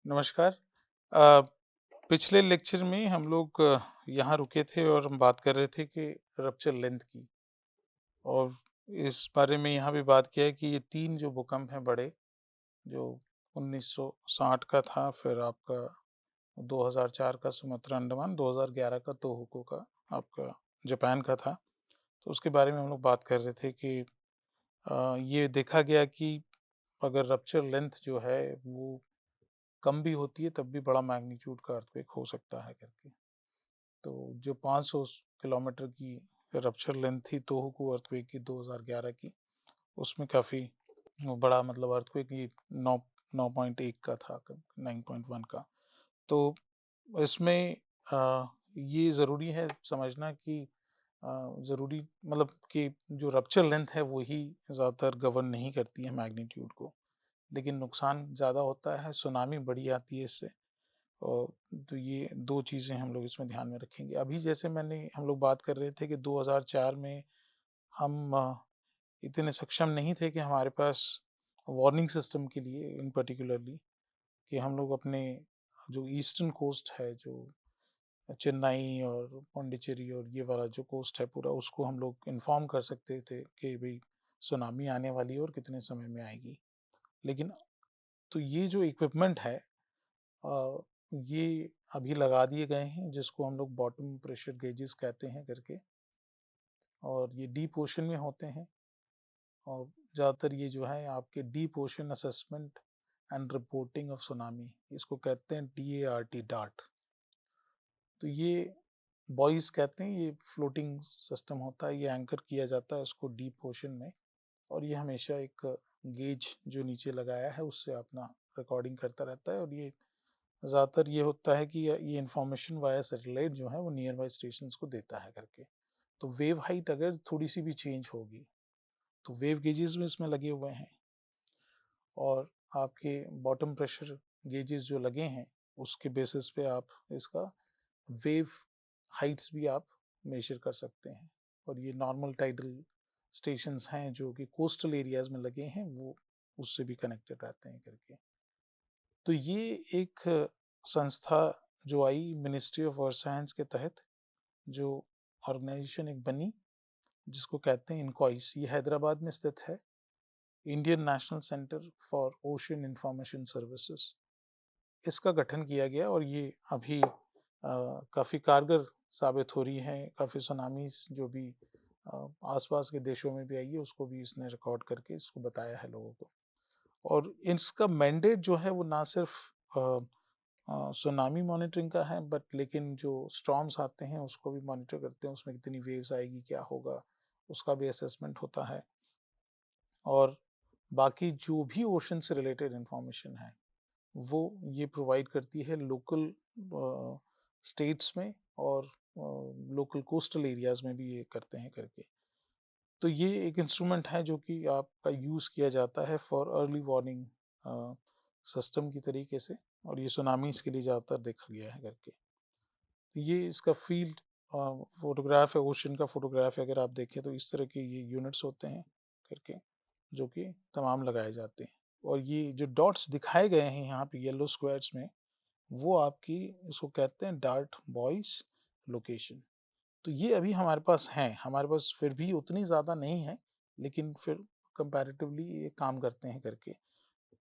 नमस्कार। पिछले लेक्चर में हम लोग यहाँ रुके थे और हम बात कर रहे थे कि रप्चर लेंथ की, और इस बारे में यहाँ भी बात किया है कि ये 3 जो भूकंप हैं बड़े, जो 1960 का था, फिर आपका 2004 का सुमत्रा अंडमान, 2011 का तोहोकू का आपका जापान का था। तो उसके बारे में हम लोग बात कर रहे थे कि ये देखा गया कि अगर रप्चर लेंथ जो है वो कम भी होती है तब भी बड़ा मैग्नीट्यूड का अर्थक्वेक हो सकता है करके। तो जो 500 किलोमीटर की रप्चर लेंथ थी तोहोकू अर्थक्वेक की 2011 की, उसमें काफ़ी बड़ा मतलब अर्थक्वेक ये 9.1 का था, 9.1 का। तो इसमें ये ज़रूरी है समझना कि ज़रूरी मतलब कि जो रप्चर लेंथ है वही ज़्यादातर गवर्न नहीं करती है मैग्नीट्यूड को, लेकिन नुकसान ज़्यादा होता है, सुनामी बड़ी आती है इससे। और तो ये 2 चीज़ें हम लोग इसमें ध्यान में रखेंगे। अभी जैसे हम लोग बात कर रहे थे कि 2004 में हम इतने सक्षम नहीं थे कि हमारे पास वार्निंग सिस्टम के लिए इन पर्टिकुलरली कि हम लोग अपने जो ईस्टर्न कोस्ट है, जो चेन्नई और पौंडीचेरी और ये वाला जो कोस्ट है पूरा, उसको हम लोग इन्फॉर्म कर सकते थे कि भई सुनामी आने वाली है और कितने समय में आएगी। लेकिन तो ये जो इक्विपमेंट है अ, ये अभी लगा दिए गए हैं, जिसको हम लोग बॉटम प्रेशर गेजेस कहते हैं करके, और ये डीप ओशन में होते हैं। और ज़्यादातर ये जो है आपके deep ocean assessment and reporting of tsunami, इसको कहते हैं DART डार्ट। तो ये बॉयज कहते हैं, ये फ्लोटिंग सिस्टम होता है, ये एंकर किया जाता है उसको डीप ओशन में, और ये हमेशा एक गेज जो नीचे लगाया है उससे अपना रिकॉर्डिंग करता रहता है। और ये ज़्यादातर ये होता है कि ये इन्फॉर्मेशन वाया सैटेलाइट जो है वो नियर बाय स्टेशन को देता है करके। तो वेव हाइट अगर थोड़ी सी भी चेंज होगी तो वेव गेजेस में इसमें लगे हुए हैं, और आपके बॉटम प्रेशर गेजेस जो लगे हैं उसके बेसिस पे आप इसका वेव हाइट्स भी आप मेजर कर सकते हैं। और ये नॉर्मल टाइडल स्टेशंस हैं जो कि कोस्टल एरियाज में लगे हैं, वो उससे भी कनेक्टेड रहते हैं करके। तो ये एक संस्था जो आई मिनिस्ट्री ऑफ अर्थ साइंस के तहत, जो ऑर्गेनाइजेशन एक बनी, जिसको कहते हैं इनकॉइस, ये हैदराबाद में स्थित है, Indian national centre for ocean information services. इसका गठन किया गया और ये अभी काफ़ी कारगर साबित हो रही है। काफ़ी सुनामीज जो भी आसपास के देशों में भी आई है उसको भी इसने रिकॉर्ड करके इसको बताया है लोगों को। और इसका मैंडेट जो है वो ना सिर्फ सुनामी मॉनिटरिंग का है, बट लेकिन जो स्टॉर्म्स आते हैं उसको भी मॉनिटर करते हैं, उसमें कितनी वेव्स आएगी, क्या होगा, उसका भी असेसमेंट होता है। और बाकी जो भी ओशन से रिलेटेड इंफॉर्मेशन है वो ये प्रोवाइड करती है लोकल स्टेट्स में, और लोकल कोस्टल एरियाज में भी ये करते हैं करके। तो ये एक इंस्ट्रूमेंट है जो कि आपका यूज़ किया जाता है फॉर अर्ली वार्निंग सिस्टम की तरीके से, और ये सुनामीज के लिए ज़्यादातर देखा गया है करके। तो ये इसका फील्ड फोटोग्राफ है, ओशन का फोटोग्राफ है, अगर आप देखें तो इस तरह के ये यूनिट्स होते हैं करके, जो कि तमाम लगाए जाते हैं। और ये जो डॉट्स दिखाए गए हैं यहाँ पे येलो स्क्वायर्स में, वो आपकी इसको कहते हैं डार्ट बॉयज लोकेशन। तो ये अभी हमारे पास हैं, हमारे पास फिर भी उतनी ज़्यादा नहीं है, लेकिन फिर कंपैरेटिवली ये काम करते हैं करके।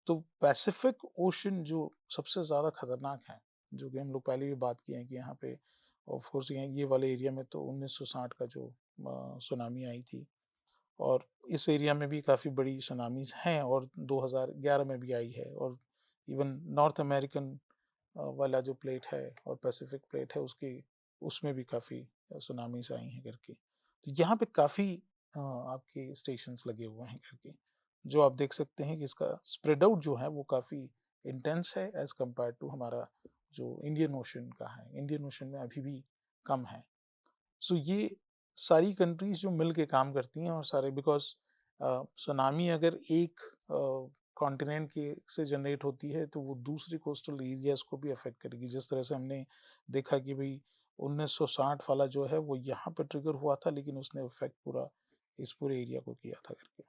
तो पैसिफिक ओशन जो सबसे ज़्यादा खतरनाक है, जो कि हम लोग पहले भी बात किए हैं कि यहाँ पे ऑफ कोर्स ये वाले एरिया में तो 1960 का जो सुनामी आई थी, और इस एरिया में भी काफ़ी बड़ी सुनामीज हैं, और 2011 में भी आई है। और इवन नॉर्थ अमेरिकन वाला जो प्लेट है और पैसिफिक प्लेट है उसकी, उसमें भी काफ़ी सुनामीज आई हैं करके। तो यहाँ पे काफ़ी आपके स्टेशंस लगे हुए हैं करके, जो आप देख सकते हैं कि इसका स्प्रेड आउट जो है वो काफ़ी इंटेंस है एज कम्पेयर टू हमारा जो इंडियन ओशन का है। इंडियन ओशन में अभी भी कम है। सो ये सारी कंट्रीज जो मिल के काम करती हैं, और सारे बिकॉज सुनामी अगर एक कॉन्टिनेंट के से जनरेट होती है तो वो दूसरे कोस्टल एरियाज को भी अफेक्ट करेगी। जिस तरह से हमने देखा कि भाई 1960 वाला जो है वो यहाँ पे ट्रिगर हुआ था, लेकिन उसने इफेक्ट पूरा इस पूरे एरिया को किया था करके।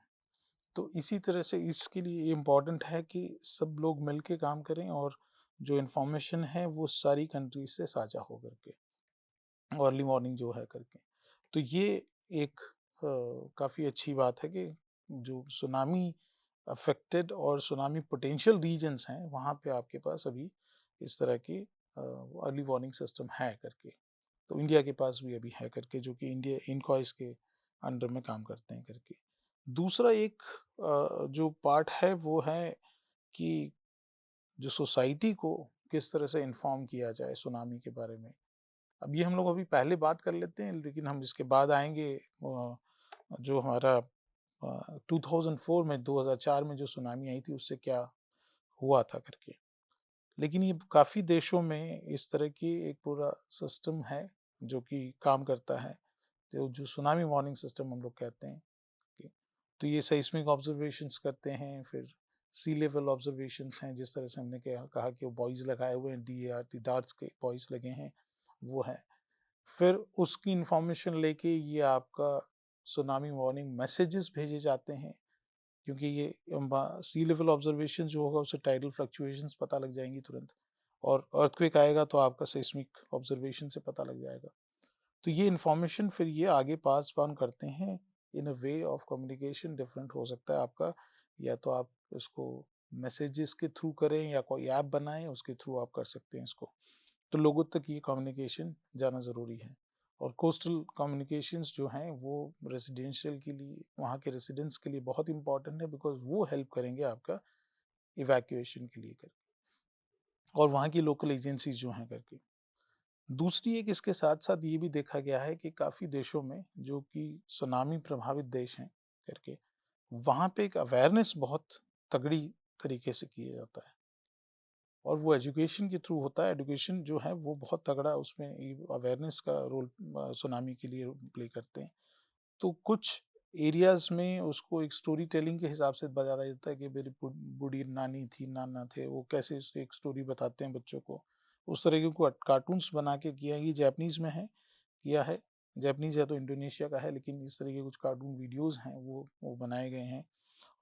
तो इसी तरह से इसके लिए इम्पॉर्टेंट है कि सब लोग मिल के काम करें, और जो इन्फॉर्मेशन है वो सारी कंट्रीज से साझा हो करके, अर्ली वार्निंग जो है करके। तो ये एक काफ़ी अच्छी बात है कि जो सुनामी अफेक्टेड और सुनामी पोटेंशियल रीजन्स हैं वहाँ पे आपके पास अभी इस तरह की अर्ली वार्निंग सिस्टम है करके। तो इंडिया के पास भी अभी है करके, जो कि इंडिया इनकॉइस के अंडर में काम करते हैं करके। दूसरा एक जो पार्ट है वो है कि जो सोसाइटी को किस तरह से इन्फॉर्म किया जाए सुनामी के बारे में। अब ये हम लोग अभी पहले बात कर लेते हैं, लेकिन हम इसके बाद आएंगे जो हमारा 2004 में 2004 में जो सुनामी आई थी उससे क्या हुआ था करके। लेकिन ये काफ़ी देशों में इस तरह की एक पूरा सिस्टम है जो कि काम करता है, जो सुनामी वार्निंग सिस्टम हम लोग कहते हैं। तो ये सेस्मिक ऑब्जर्वेशंस करते हैं, फिर सी लेवल ऑब्जर्वेशंस हैं, जिस तरह से हमने कहा कि वो बॉयज़ लगाए हुए हैं, डार्ट्स के बॉयज़ लगे हैं, वो है। फिर उसकी इंफॉर्मेशन लेके ये आपका सुनामी वार्निंग मैसेजेस भेजे जाते हैं, क्योंकि ये सी लेवल ऑब्जर्वेशन जो होगा उससे टाइडल फ्लक्चुएशंस पता लग जाएंगी तुरंत, और अर्थक्वेक आएगा तो आपका सेस्मिक ऑब्जर्वेशन से पता लग जाएगा। तो ये इंफॉर्मेशन फिर ये आगे पास ऑन करते हैं इन अ वे ऑफ कम्युनिकेशन। डिफरेंट हो सकता है आपका, या तो आप इसको मैसेजेस के थ्रू करें या कोई ऐप बनाएं उसके थ्रू आप कर सकते हैं इसको। तो लोगों तक ये कम्युनिकेशन जाना ज़रूरी है। और कोस्टल कम्युनिकेशंस जो हैं वो रेजिडेंशियल के लिए, वहाँ के रेसिडेंट्स के लिए बहुत इंपॉर्टेंट है, बिकॉज वो हेल्प करेंगे आपका इवैक्यूएशन के लिए करके, और वहाँ की लोकल एजेंसीज जो हैं करके। दूसरी एक इसके साथ साथ ये भी देखा गया है कि काफ़ी देशों में जो कि सुनामी प्रभावित देश हैं करके, वहाँ पे एक अवेयरनेस बहुत तगड़ी तरीके से किया जाता है, और वो एजुकेशन के थ्रू होता है। एजुकेशन जो है वो बहुत तगड़ा उसमें अवेयरनेस का रोल सुनामी के लिए प्ले करते हैं। तो कुछ एरियाज में उसको एक स्टोरी टेलिंग के हिसाब से बताया जाता है कि मेरी बूढ़ी नानी थी, नाना थे, वो कैसे एक स्टोरी बताते हैं बच्चों को। उस तरह के कार्टून्स बना के किया, ये जापानीज में है, किया है। जापानीज है तो इंडोनेशिया का है, लेकिन इस तरह के कुछ कार्टून वीडियोस हैं वो बनाए गए हैं,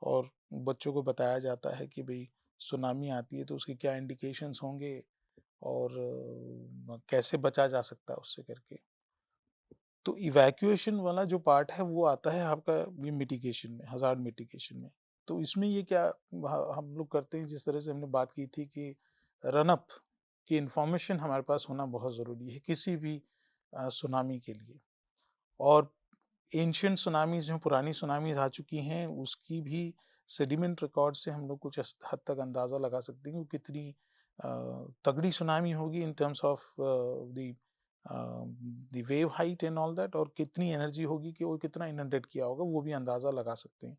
और बच्चों को बताया जाता है कि भाई सुनामी आती है तो उसके क्या इंडिकेशंस होंगे, और कैसे बचा जा सकता है उससे करके। तो इवैक्यूएशन वाला जो पार्ट है वो आता है आपका ये मिटिगेशन में, हज़ार्ड मिटिगेशन में। तो इसमें ये क्या हम लोग करते हैं, जिस तरह से हमने बात की थी कि रन अप की इंफॉर्मेशन हमारे पास होना बहुत ज़रूरी है किसी भी सुनामी के लिए। और एंशिएंट सुनामीज़ जो पुरानी सुनामीज़ आ चुकी हैं उसकी भी सेडिमेंट रिकॉर्ड से हम लोग कुछ हद तक अंदाज़ा लगा सकते हैं कि कितनी तगड़ी सुनामी होगी इन terms of the wave height and all that, और कितनी एनर्जी होगी कि वो कितना इनंडेट किया होगा वो भी अंदाज़ा लगा सकते हैं।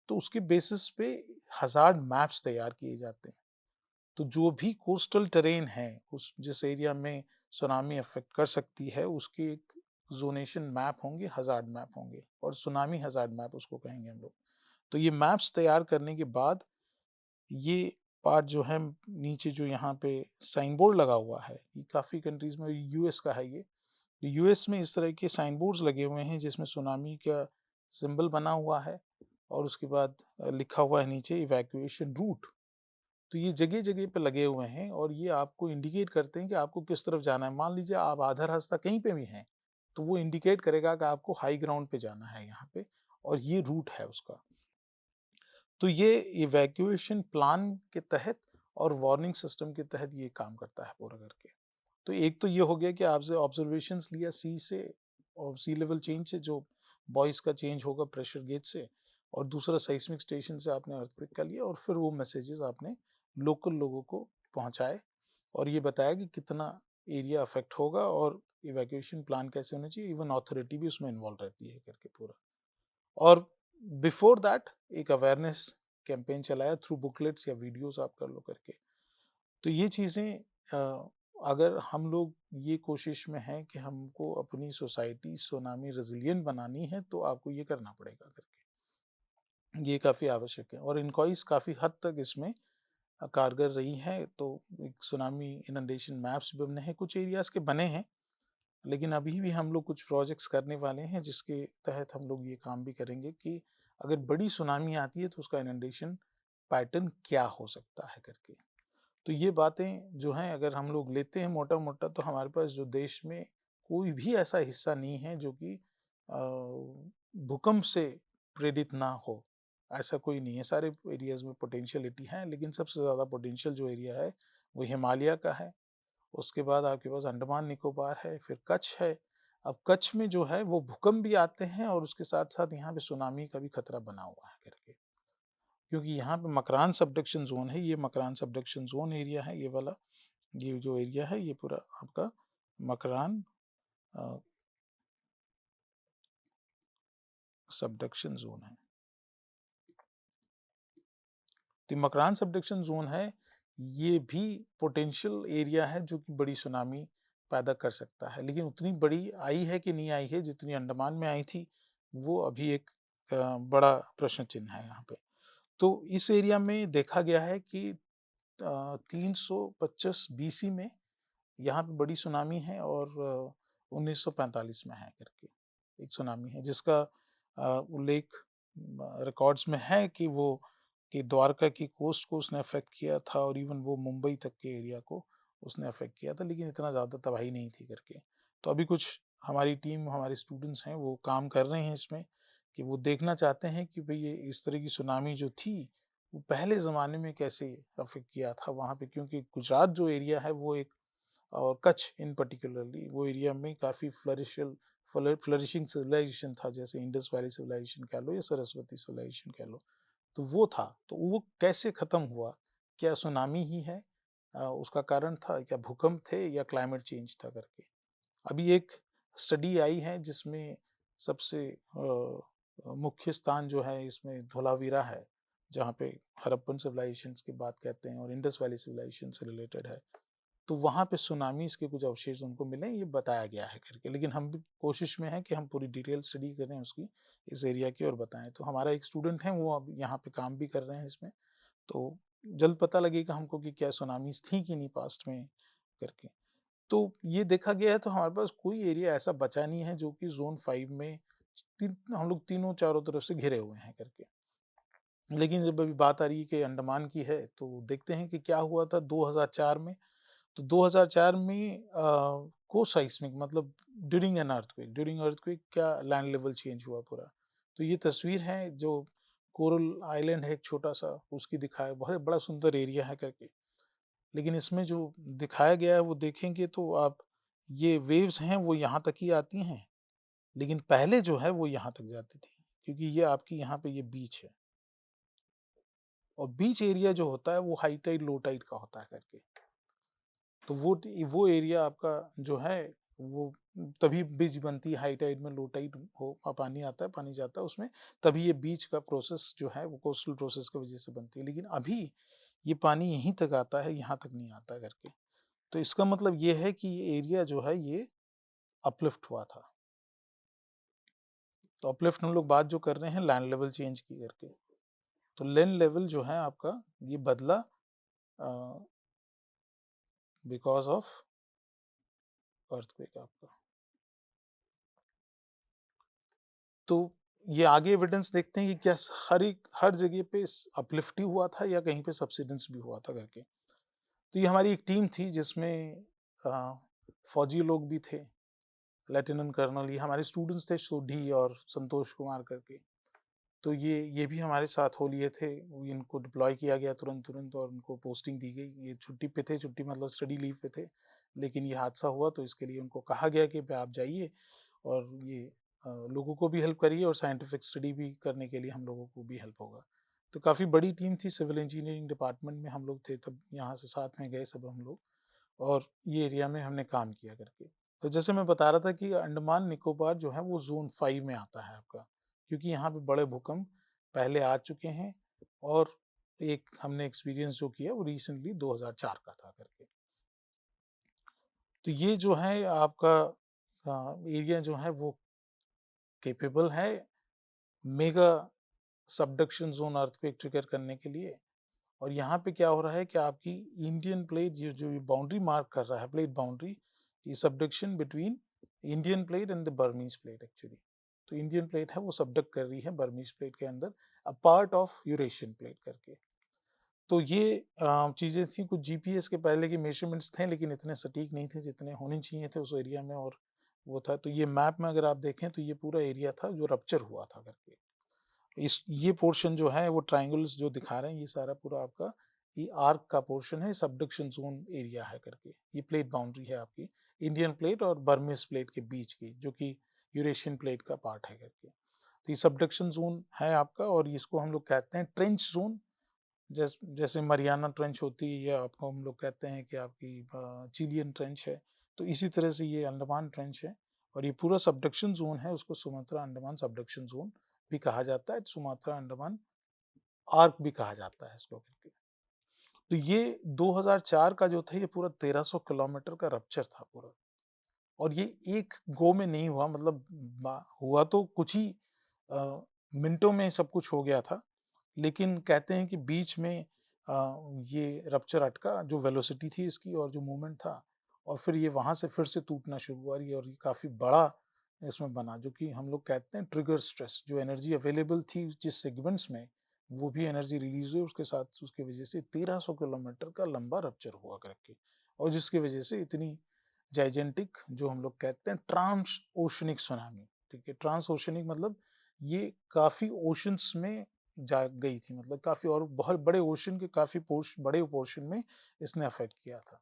तो उसके बेसिस पे हज़ार्ड मैप्स तैयार किए जाते हैं। तो जो भी कोस्टल टेरेन है उस जिस एरिया में सुनामी अफेक्ट कर सकती है उसके एक जोनेशन मैप होंगे, हज़ार्ड मैप होंगे, और सुनामी हज़ार्ड मैप उसको कहेंगे हम लोग। तो ये मैप्स तैयार करने के बाद ये पार्ट जो है नीचे जो यहाँ पे साइन बोर्ड लगा हुआ है, ये काफ़ी कंट्रीज में, यूएस का है ये। यूएस में इस तरह के साइन बोर्ड्स लगे हुए हैं जिसमें सुनामी का सिंबल बना हुआ है, और उसके बाद लिखा हुआ है नीचे इवैक्यूएशन रूट। तो ये जगह जगह पे लगे हुए हैं, और ये आपको इंडिकेट करते हैं कि आपको किस तरफ जाना है। मान लीजिए आप आधा रास्ता कहीं पे भी हैं, तो वो इंडिकेट करेगा कि आपको हाई ग्राउंड पे जाना है यहाँ पे, और ये रूट है उसका। तो ये इवैक्यूएशन प्लान के तहत और वार्निंग सिस्टम के तहत ये काम करता है पूरा करके। तो एक तो ये हो गया कि आपसे ऑब्जर्वेशंस लिया सी से, और सी लेवल चेंज से, जो बॉयज का चेंज होगा प्रेशर गेज से, और दूसरा साइस्मिक स्टेशन से आपने अर्थक्वेक का लिया, और फिर वो मैसेजेस आपने लोकल लोगों को पहुंचाए, और ये बताया कि कितना एरिया अफेक्ट होगा और इवैक्यूएशन प्लान कैसे होना चाहिए। इवन अथॉरिटी भी उसमें इन्वॉल्व रहती है करके पूरा। और बिफोर दैट एक अवेयरनेस कैंपेन चलाया थ्रू बुकलेट्स या वीडियोस आप कर लो करके। तो ये चीज़ें अगर हम लोग ये कोशिश में हैं कि हमको अपनी सोसाइटी सुनामी रेजिलिएंट बनानी है, तो आपको ये करना पड़ेगा करके। ये काफ़ी आवश्यक है, और इनक्वाइज काफ़ी हद तक इसमें कारगर रही है। तो एक सुनामी इनंडेशन मैप्स भी बने हैं, कुछ एरियाज के बने हैं, लेकिन अभी भी हम लोग कुछ प्रोजेक्ट्स करने वाले हैं जिसके तहत हम लोग ये काम भी करेंगे कि अगर बड़ी सुनामी आती है तो उसका इनंडेशन पैटर्न क्या हो सकता है करके। तो ये बातें जो हैं अगर हम लोग लेते हैं मोटा-मोटा, तो हमारे पास जो देश में कोई भी ऐसा हिस्सा नहीं है जो कि भूकंप से प्रेरित ना हो, ऐसा कोई नहीं है। सारे एरियाज़ में पोटेंशियलिटी है, लेकिन सबसे ज़्यादा पोटेंशियल जो एरिया है वो हिमालय का है। उसके बाद आपके पास अंडमान निकोबार है, फिर कच्छ है। अब कच्छ में जो है वो भूकंप भी आते हैं और उसके साथ-साथ यहाँ पे सुनामी का भी खतरा बना हुआ है करके। क्योंकि यहाँ पे मकरान सबडक्शन ज़ोन है, ये मकरान सबडक्शन ज़ोन एरिया है, ये वाला, ये जो एरिया है ये पूरा आपका मकरान अ, सबडक्शन ज़ोन है। तो मकरान सबडक्शन ज़ोन है, ये भी पोटेंशियल एरिया है जो कि बड़ी सुनामी पैदा कर सकता है। लेकिन उतनी बड़ी आई है कि नहीं आई है जितनी अंडमान में आई थी, वो अभी एक बड़ा प्रश्न चिन्ह है यहाँ पे। तो इस एरिया में देखा गया है कि 325 बीसी में यहाँ पे बड़ी सुनामी है और 1945 में है करके एक सुनामी है जिसका उल्लेख रिकॉर्ड्स में है कि वो कि द्वारका की कोस्ट को उसने अफेक्ट किया था और इवन वो मुंबई तक के एरिया को उसने अफेक्ट किया था, लेकिन इतना ज़्यादा तबाही नहीं थी करके। तो अभी कुछ हमारी टीम, हमारे स्टूडेंट्स हैं, वो काम कर रहे हैं इसमें कि वो देखना चाहते हैं कि भई ये इस तरह की सुनामी जो थी, वो पहले ज़माने में कैसे अफेक्ट किया था वहाँ पे, क्योंकि गुजरात जो एरिया है वो एक, और कच्छ इन पर्टिकुलरली वो एरिया में काफ़ी फ्लरिशिंग सिविलाइजेशन था, जैसे इंडस वैली सिविलाइजेशन कह लो या सरस्वती सिविलाइजेशन कह लो। तो वो था, तो वो कैसे खत्म हुआ? क्या सुनामी ही है उसका कारण था, क्या भूकंप थे या क्लाइमेट चेंज था करके। अभी एक स्टडी आई है जिसमें सबसे मुख्य स्थान जो है इसमें धोलावीरा है, जहाँ पे हड़प्पन सिविलाइजेशंस की बात कहते हैं और इंडस वैली सिविलाइजेशन से रिलेटेड है। तो वहाँ पे सुनामीज़ के कुछ अवशेष उनको मिले, ये बताया गया है करके। लेकिन हम भी कोशिश में हैं कि हम पूरी डिटेल स्टडी करें उसकी, इस एरिया की, और बताएँ। तो हमारा एक स्टूडेंट है, वो अब यहाँ पे काम भी कर रहे हैं इसमें। तो जल्द पता लगेगा हमको कि क्या सुनामीज़ थी कि नहीं पास्ट में करके। तो ये देखा गया है, तो हमारे पास कोई एरिया ऐसा बचा नहीं है जो कि ज़ोन 5 में हम लोग तीनों चारों तरफ से घिरे हुए हैं करके। लेकिन जब अभी बात आ रही है कि अंडमान की है, तो देखते हैं कि क्या हुआ था 2004 में। तो 2004 में को साइस्मिक मतलब ड्यूरिंग अर्थक्वेक क्या लैंड लेवल चेंज हुआ पूरा। तो ये तस्वीर है जो कोरल आइलैंड है एक छोटा-सा, उसकी दिखाया, बहुत बड़ा सुंदर एरिया है करके। लेकिन इसमें जो दिखाया गया है वो देखेंगे तो आप, ये वेव्स हैं वो यहाँ तक ही आती हैं, लेकिन पहले जो है वो यहाँ तक जाती थी। क्योंकि ये आपकी यहाँ पे ये बीच है, और बीच एरिया जो होता है वो हाई टाइड लो टाइड का होता है करके। तो वो एरिया आपका जो है वो तभी बीच बनती है, हाई टाइड में, लो टाइड हो पानी आता है, पानी जाता है उसमें, तभी ये बीच का प्रोसेस जो है वो कोस्टल प्रोसेस की वजह से बनती है। लेकिन अभी ये पानी यहीं तक आता है, यहाँ तक नहीं आता करके। तो इसका मतलब ये है कि ये एरिया जो है ये अपलिफ्ट हुआ था। तो अपलिफ्ट हम लोग बात जो कर रहे हैं लैंड लेवल चेंज की करके। तो लैंड लेवल जो है आपका ये बदला बिकॉज ऑफ अर्थक्वेक आपका। तो ये आगे एविडेंस देखते हैं कि क्या हर जगह पे अपलिफ्ट ही हुआ था या कहीं पे सबसिडेंस भी हुआ था करके। तो ये हमारी एक टीम थी जिसमें फौजी लोग भी थे, लेफ्टिनेंट कर्नल, ये हमारे स्टूडेंट्स थे, सोढ़ी और संतोष कुमार करके। तो ये भी हमारे साथ हो लिए थे। इनको डिप्लॉय किया गया तुरंत और उनको पोस्टिंग दी गई। ये छुट्टी पे थे, छुट्टी मतलब स्टडी लीव पे थे, लेकिन ये हादसा हुआ तो इसके लिए उनको कहा गया कि आप जाइए और ये लोगों को भी हेल्प करिए और साइंटिफिक स्टडी भी करने के लिए हम लोगों को भी हेल्प होगा। तो काफ़ी बड़ी टीम थी, सिविल इंजीनियरिंग डिपार्टमेंट में हम लोग थे तब, यहाँ से साथ में गए सब हम लोग, और ये एरिया में हमने काम किया करके। तो जैसे मैं बता रहा था कि अंडमान निकोबार जो है वो ज़ोन 5 में आता है आपका, क्योंकि यहाँ पे बड़े भूकंप पहले आ चुके हैं, और एक हमने एक्सपीरियंस जो किया वो रिसेंटली 2004 का था करके। तो ये जो है आपका एरिया जो है वो कैपेबल है mega subduction zone earthquake trigger करने के लिए। और यहाँ पे क्या हो रहा है कि आपकी इंडियन प्लेट, ये जो बाउंड्री मार्क कर रहा है, प्लेट बाउंड्री, ये subduction between Indian plate and the Burmese plate actually. तो इंडियन प्लेट है वो सबडक्ट कर रही है बर्मीज प्लेट के अंदर, a part of Eurasian plate करके। तो ये चीज़ें थी, कुछ जीपीएस के पहले के मेजरमेंट्स थे लेकिन इतने सटीक नहीं थे जितने होने चाहिए थे उस एरिया में, और वो था। तो ये मैप में अगर आप देखें तो ये पूरा एरिया था जो रप्चर हुआ था करके। इस ये पोर्शन जो है वो ट्रायंगल्स जो दिखा रहे हैं, ये सारा पूरा आपका ये आर्क का पोर्शन है, सबडक्शन जोन एरिया है करके। ये प्लेट बाउंड्री है आपकी इंडियन प्लेट और बर्मिस प्लेट के बीच की, जो कि यूरेशियन प्लेट का पार्ट है करके। तो ये सबडक्शन जोन है आपका, और इसको हम लोग कहते हैं ट्रेंच जोन। जैसे मरियाना ट्रेंच होती है, या आपको हम लोग कहते हैं कि आपकी चिलियन ट्रेंच है, तो इसी तरह से ये अंडमान ट्रेंच है। और ये पूरा सबडक्शन जोन है, उसको सुमात्रा अंडमान सबडक्शन जोन भी कहा जाता है, सुमात्रा अंडमान आर्क भी कहा जाता है इसको करके। तो ये 2004 का जो था, ये पूरा 1300 किलोमीटर का रप्चर था पूरा, और ये एक गो में नहीं हुआ, मतलब हुआ तो कुछ ही मिनटों में सब कुछ हो गया था, लेकिन कहते हैं कि बीच में ये रप्चर अटका, जो वेलोसिटी थी इसकी और जो मूवमेंट था, और फिर ये वहां से फिर से टूटना शुरू हुआ, और ये काफी बड़ा इसमें बना, जो कि हम लोग कहते हैं ट्रिगर स्ट्रेस। जो एनर्जी अवेलेबल थी जिस सेगमेंट्स में, वो भी एनर्जी रिलीज हुई उसके साथ, उसके वजह से 1300 किलोमीटर का लंबा रप्चर हुआ करके, और जिसकी वजह से इतनी जाइजेंटिक, जो हम लोग कहते हैं ट्रांस ओशनिक सुनामी। ठीक है, ट्रांस ओशनिक मतलब ये काफी ओशंस में जा गई थी, मतलब काफी और बहुत बड़े ओशन के काफी बड़े पोर्शन में इसने अफेक्ट किया था।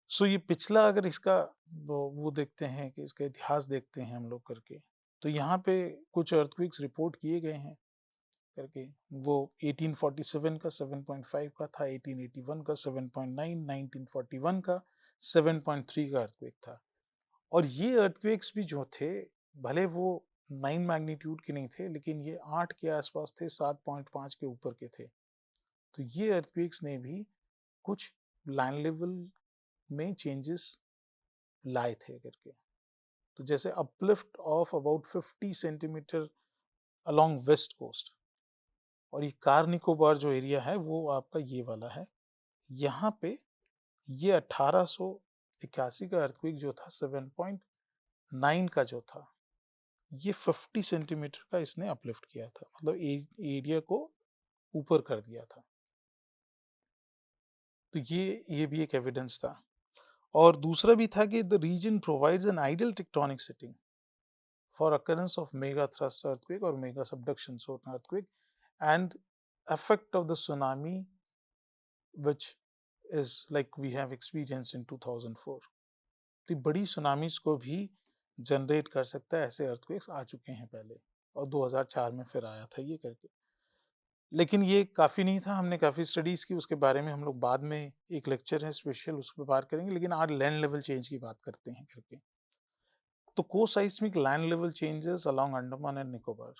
सो ये पिछला अगर इसका वो देखते हैं कि इसका इतिहास देखते हैं हम लोग करके, तो यहाँ पे कुछ अर्थक्वेक्स रिपोर्ट किए गए हैं करके। वो 1847 का 7.5 का था, 1881 का 7.9, 1941 का 7.3 का अर्थक्वेक था। और ये अर्थक्वेक्स भी जो थे, भले वो 9 मैग्नीट्यूड के नहीं थे, लेकिन ये 8 के आसपास थे, 7.5 के ऊपर के थे। तो ये अर्थक्वेक्स ने भी कुछ लैंड लेवल में चेंजेस लाए थे करके। तो जैसे uplift of about 50 centimetre along west coast, और ये कार निकोबार जो एरिया है वो आपका ये वाला है। यहाँ पे ये 1881 का अर्थक्वेक जो था 7.9 का जो था, ये 50 सेंटीमीटर का इसने अपलिफ्ट किया था, मतलब एरिया को ऊपर कर दिया था। तो ये भी एक एविडेंस था। और दूसरा भी था कि the region provides an ideal tectonic setting for occurrence of mega thrust earthquake or mega subduction zone earthquake and effect of the tsunami which is like we have experienced in 2004. तो बड़ी tsunamis को भी generate कर सकता है, ऐसे earthquakes आ चुके हैं पहले, और 2004 में फिर आया था ये करके। लेकिन ये काफ़ी नहीं था, हमने काफ़ी स्टडीज़ की उसके बारे में, हम लोग बाद में एक लेक्चर है स्पेशल उस पर बात करेंगे, लेकिन आज लैंड लेवल चेंज की बात करते हैं करके। तो coseismic land level changes along Andaman and Nicobar,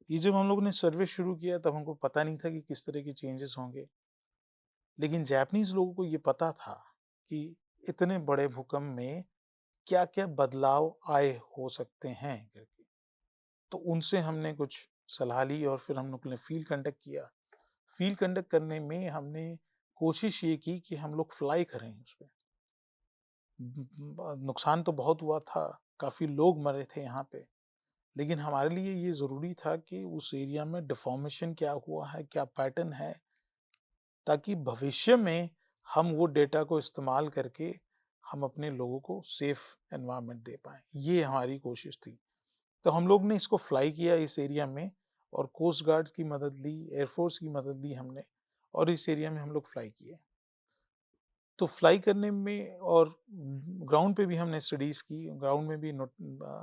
ये जब हम लोगों ने सर्वे शुरू किया तब हमको पता नहीं था कि किस तरह के चेंजेस होंगे, लेकिन जापानीज लोगों को ये पता था कि इतने बड़े भूकंप में क्या क्या बदलाव आए हो सकते हैं करके। तो उनसे हमने कुछ सलाह ली, और फिर हम लोग ने फील्ड कंडक्ट किया। फील्ड कंडक्ट करने में हमने कोशिश ये की कि हम लोग फ्लाई करें उस पर। नुकसान तो बहुत हुआ था, काफ़ी लोग मरे थे यहाँ पे, लेकिन हमारे लिए ये ज़रूरी था कि उस एरिया में डिफॉर्मेशन क्या हुआ है, क्या पैटर्न है, ताकि भविष्य में हम वो डेटा को इस्तेमाल करके हम अपने लोगों को सेफ एनवायरनमेंट दे पाएँ। ये हमारी कोशिश थी। तो हम लोग ने इसको फ्लाई किया इस एरिया में, और कोस्ट गार्ड्स की मदद ली, एयरफोर्स की मदद ली हमने, और इस एरिया में हम लोग फ्लाई किए। तो फ्लाई करने में और ग्राउंड पे भी हमने स्टडीज़ की, ग्राउंड में भी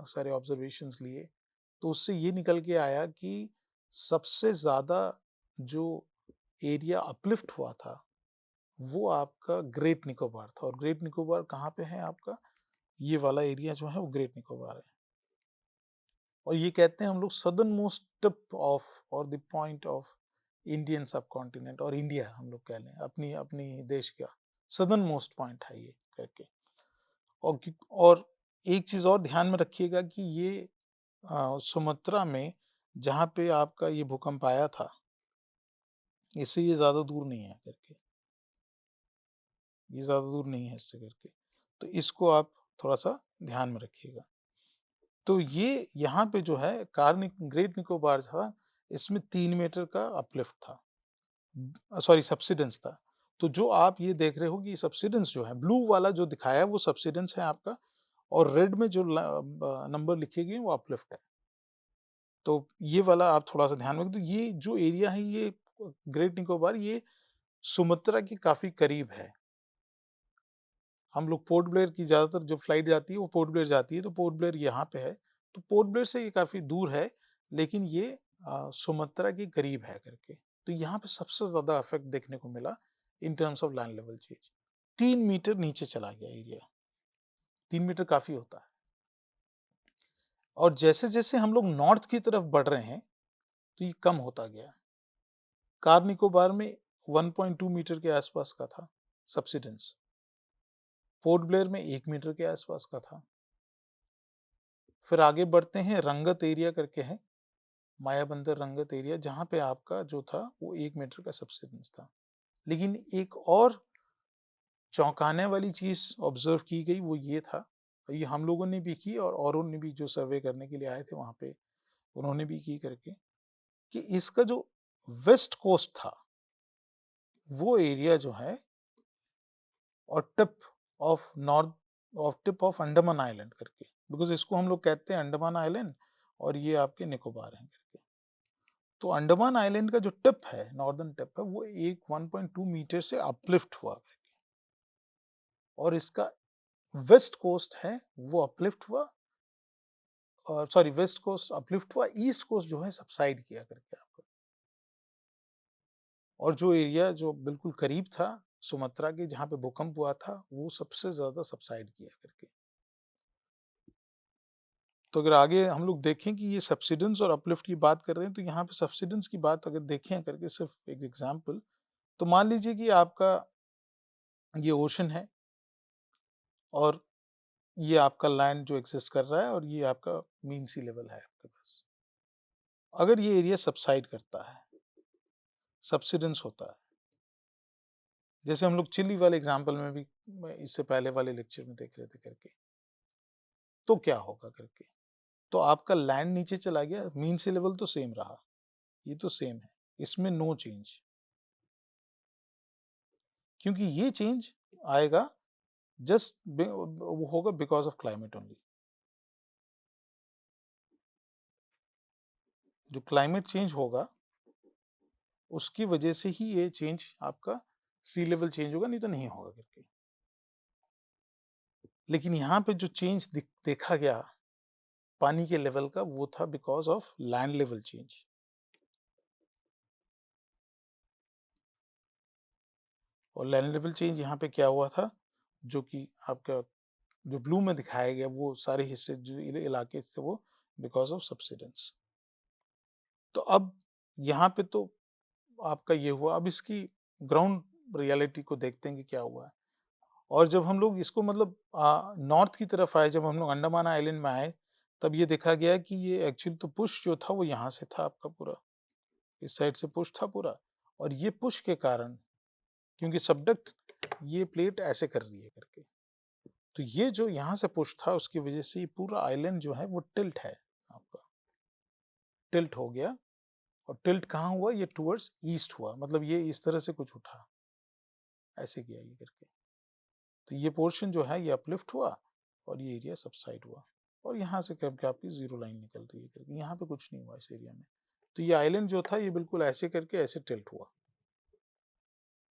सारे ऑब्जर्वेशंस लिए। तो उससे ये निकल के आया कि सबसे ज़्यादा जो एरिया अपलिफ्ट हुआ था वो आपका ग्रेट निकोबार था। और ग्रेट निकोबार कहाँ पे है आपका, ये वाला एरिया जो है वो ग्रेट निकोबार है। और ये कहते हैं हम लोग सदर्न मोस्ट टिप ऑफ और द पॉइंट ऑफ इंडियन सब कॉन्टिनेंट, और इंडिया हम लोग कह लें अपनी अपनी देश का सदर्न मोस्ट पॉइंट है ये करके। और एक चीज और ध्यान में रखिएगा कि ये सुमात्रा में जहाँ पे आपका ये भूकंप आया था, इससे ये ज्यादा दूर नहीं है करके, ये ज्यादा दूर नहीं है इससे करके। तो इसको आप थोड़ा सा ध्यान में रखिएगा। तो ये यहाँ पे जो है ग्रेट निकोबार था, इसमें 3 मीटर का अपलिफ्ट था। सॉरी सबसिडेंस था। तो जो आप ये देख रहे हो कि सबसिडेंस जो है, ब्लू वाला जो दिखाया है वो सबसिडेंस है आपका, और रेड में जो नंबर लिखे गए हैं वो अपलिफ्ट है। तो ये वाला आप थोड़ा-सा ध्यान में रखें। तो ये जो एरिया है ये ग्रेट निकोबार, ये सुमात्रा के काफ़ी करीब है। हम लोग पोर्ट ब्लेयर की ज़्यादातर जो फ्लाइट जाती है वो पोर्ट ब्लेयर जाती है, तो पोर्ट ब्लेयर यहाँ पे है। तो पोर्ट ब्लेयर से ये काफ़ी दूर है, लेकिन ये सुमात्रा के करीब है करके। तो यहाँ पे सबसे ज़्यादा इफ़ेक्ट देखने को मिला in terms of land level change. 3 metre नीचे चला गया एरिया। 3 मीटर काफ़ी होता है। और जैसे-जैसे हम लोग नॉर्थ की तरफ बढ़ रहे हैं, तो ये कम होता गया। कार निकोबार में 1.2 मीटर के आसपास का था सबसिडेंस। पोर्ट ब्लेयर में 1 मीटर के आसपास का था। फिर आगे बढ़ते हैं, रंगत एरिया करके है, मायाबंदर रंगत एरिया, जहाँ पे आपका जो था वो 1 मीटर का सबसिडेंस था। लेकिन एक और चौंकाने वाली चीज़ ऑब्ज़र्व की गई, वो ये था, ये हम लोगों ने भी की और औरों ने भी जो सर्वे करने के लिए आए थे वहाँ पे, उन्होंने भी की करके, कि इसका जो वेस्ट कोस्ट था, वो एरिया जो है, और टिप ऑफ अंडमान आइलैंड करके, बिकॉज़ इसको हम लोग कहते हैं अंडमान आइलैंड और ये आपके निकोबार हैं करके। तो अंडमान आइलैंड का जो टिप है, नॉर्दर्न टिप है, वो एक 1.2 मीटर से अपलिफ्ट हुआ करके, और इसका वेस्ट कोस्ट है वो अपलिफ्ट हुआ, और सॉरी वेस्ट कोस्ट अपलिफ्ट हुआ, ईस्ट कोस्ट जो है सबसाइड किया करके आपका। और जो एरिया जो बिल्कुल करीब था सुमात्रा के, जहाँ पे भूकंप हुआ था, वो सबसे ज्यादा सबसाइड किया करके। तो अगर आगे हम लोग देखें कि ये सब्सिडेंस और अपलिफ्ट की बात कर रहे हैं, तो यहाँ पे सब्सिडेंस की बात अगर देखें करके, सिर्फ एक एग्जांपल, तो मान लीजिए कि आपका ये ओशन है, और ये आपका लैंड जो एग्जिस्ट कर रहा है, और ये आपका मीन सी लेवल है आपके पास। अगर ये एरिया सबसाइड करता है, सब्सिडेंस होता है, जैसे हम लोग चिली वाले एग्जांपल में भी इससे पहले वाले लेक्चर में देख रहे थे करके, तो क्या होगा करके, तो आपका लैंड नीचे चला गया, मीन सी लेवल तो सेम रहा, ये तो सेम है, इसमें नो चेंज, क्योंकि ये चेंज आएगा जस्ट वो होगा बिकॉज ऑफ क्लाइमेट ओनली। जो क्लाइमेट चेंज होगा उसकी वजह से ही ये चेंज आपका सी लेवल चेंज होगा, नहीं तो नहीं होगा करके। लेकिन यहाँ पे जो चेंज देखा गया पानी के लेवल का, वो था because of land level change. और लैंड लेवल चेंज यहाँ पे क्या हुआ था, जो कि आपका जो ब्लू में दिखाया गया, वो सारे हिस्से जो इलाके थे वो बिकॉज ऑफ सब्सिडेंस। तो अब यहाँ पे तो आपका ये हुआ, अब इसकी ग्राउंड रियलिटी को देखते हैं कि क्या हुआ है। और जब हम लोग इसको मतलब नॉर्थ की तरफ आए, जब हम लोग अंडमान आइलैंड में आए, तब ये देखा गया कि ये एक्चुअली तो पुश जो था वो यहाँ से था आपका पूरा, इस साइड से पुश था पूरा, और ये पुश के कारण, क्योंकि सबडक्ट ये प्लेट ऐसे कर रही है करके, तो ये जो यहाँ से पुश था उसकी वजह से ये पूरा आइलैंड जो है वो टिल्ट है आपका, टिल्ट हो गया। और टिल्ट कहाँ हुआ, ये टुवर्ड्स ईस्ट हुआ, मतलब ये इस तरह से कुछ उठा, ऐसे किया ये करके। तो ये पोर्शन जो है ये अपलिफ्ट हुआ, और ये एरिया सबसाइड हुआ, और यहाँ से करके आपकी जीरो लाइन निकल रही है करके, यहाँ पे कुछ नहीं हुआ इस एरिया में। तो ये आइलैंड जो था ये बिल्कुल ऐसे करके ऐसे टिल्ट हुआ।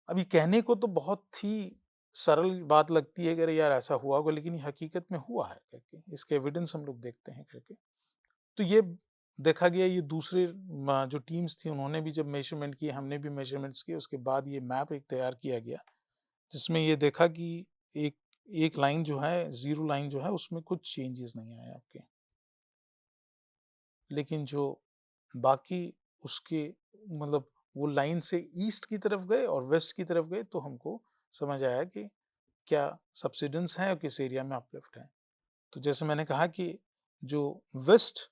अभी कहने को तो बहुत ही सरल बात लगती है, अगर यार ऐसा हुआ होगा, लेकिन ये हकीकत में हुआ है करके, इसके एविडेंस हम लोग देखते हैं करके। तो ये देखा गया, ये दूसरे जो टीम्स थी उन्होंने भी जब मेजरमेंट किए, हमने भी मेजरमेंट्स किए, उसके बाद ये मैप एक तैयार किया गया, जिसमें ये देखा कि एक एक लाइन जो है, जीरो लाइन जो है, उसमें कुछ चेंजेस नहीं आए आपके, लेकिन जो बाकी उसके मतलब वो लाइन से ईस्ट की तरफ गए और वेस्ट की तरफ गए, तो हमको समझ आया कि क्या सब्सिडेंस है और किस एरिया में अपलिफ्ट है। तो जैसे मैंने कहा कि जो वेस्ट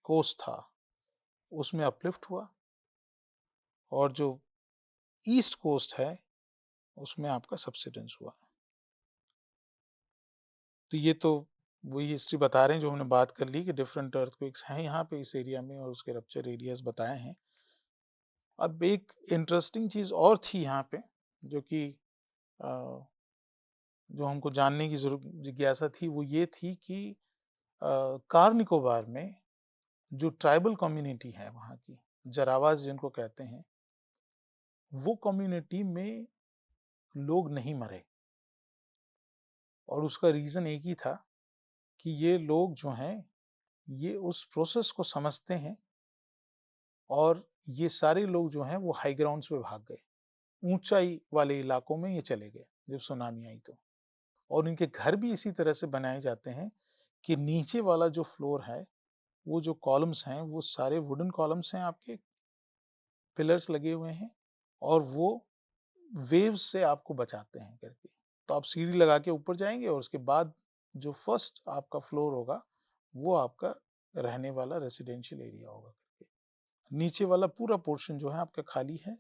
कोस्ट था उसमें अपलिफ्ट हुआ, और जो ईस्ट कोस्ट है उसमें आपका सब्सिडेंस हुआ। तो ये तो वही हिस्ट्री बता रहे हैं जो हमने बात कर ली कि डिफरेंट अर्थक्वेक्स हैं यहाँ पे इस एरिया में, और उसके रप्चर एरियाज बताए हैं। अब एक इंटरेस्टिंग चीज़ और थी यहाँ पे, जो कि अ, जो हमको जानने की जिज्ञासा थी, वो ये थी कि कार निकोबार में जो ट्राइबल कम्युनिटी है वहाँ की, जरावाज़ जिनको कहते हैं, वो कम्युनिटी में लोग नहीं मरे। और उसका रीज़न एक ही था कि ये लोग जो हैं, ये उस प्रोसेस को समझते हैं और ये सारे लोग जो हैं वो हाई ग्राउंड्स पे भाग गए। ऊंचाई वाले इलाकों में ये चले गए जब सुनामी आई तो। और इनके घर भी इसी तरह से बनाए जाते हैं कि नीचे वाला जो फ्लोर है, वो जो कॉलम्स हैं वो सारे वुडन कॉलम्स हैं, आपके पिलर्स लगे हुए हैं और वो वेव्स से आपको बचाते हैं करके। तो आप सीढ़ी लगा के ऊपर जाएंगे और उसके बाद जो फर्स्ट आपका फ्लोर होगा वो आपका रहने वाला रेसिडेंशियल एरिया होगा करके। नीचे वाला पूरा पोर्शन जो है आपका खाली है,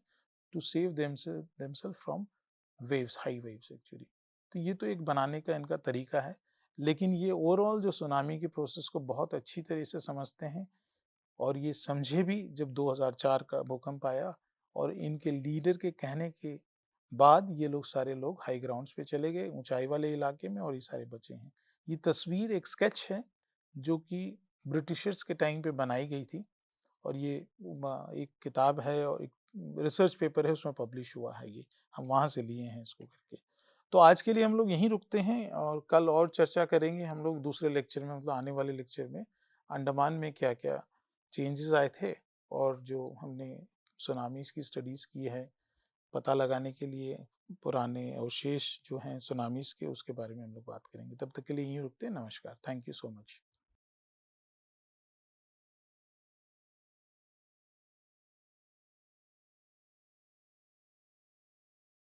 to save themselves from waves, high waves actually. तो ये तो एक बनाने का इनका तरीका है, लेकिन ये ओवरऑल जो सुनामी के प्रोसेस को बहुत अच्छी तरह से समझते हैं और ये समझे भी जब 2004 का भूकंप आया और इनके लीडर के कहने के बाद ये लोग सारे लोग हाई ग्राउंड्स पे चले गए, ऊंचाई वाले इलाके में, और ये सारे बचे हैं। ये तस्वीर एक स्केच है जो कि ब्रिटिशर्स के टाइम पे बनाई गई थी और ये एक किताब है और एक रिसर्च पेपर है, उसमें पब्लिश हुआ है ये। हम वहाँ से लिए हैं इसको करके। तो आज के लिए हम लोग यहीं रुकते हैं और कल और चर्चा करेंगे हम लोग दूसरे लेक्चर में, मतलब आने वाले लेक्चर में, अंडमान में क्या-क्या चेंजेस आए थे और जो हमने सुनामीज़ की स्टडीज़ की है, पता लगाने के लिए पुराने अवशेष जो हैं सुनामीज़ के, उसके बारे में हम लोग बात करेंगे। तब तक के लिए यहीं रुकते हैं। नमस्कार। Thank you so much.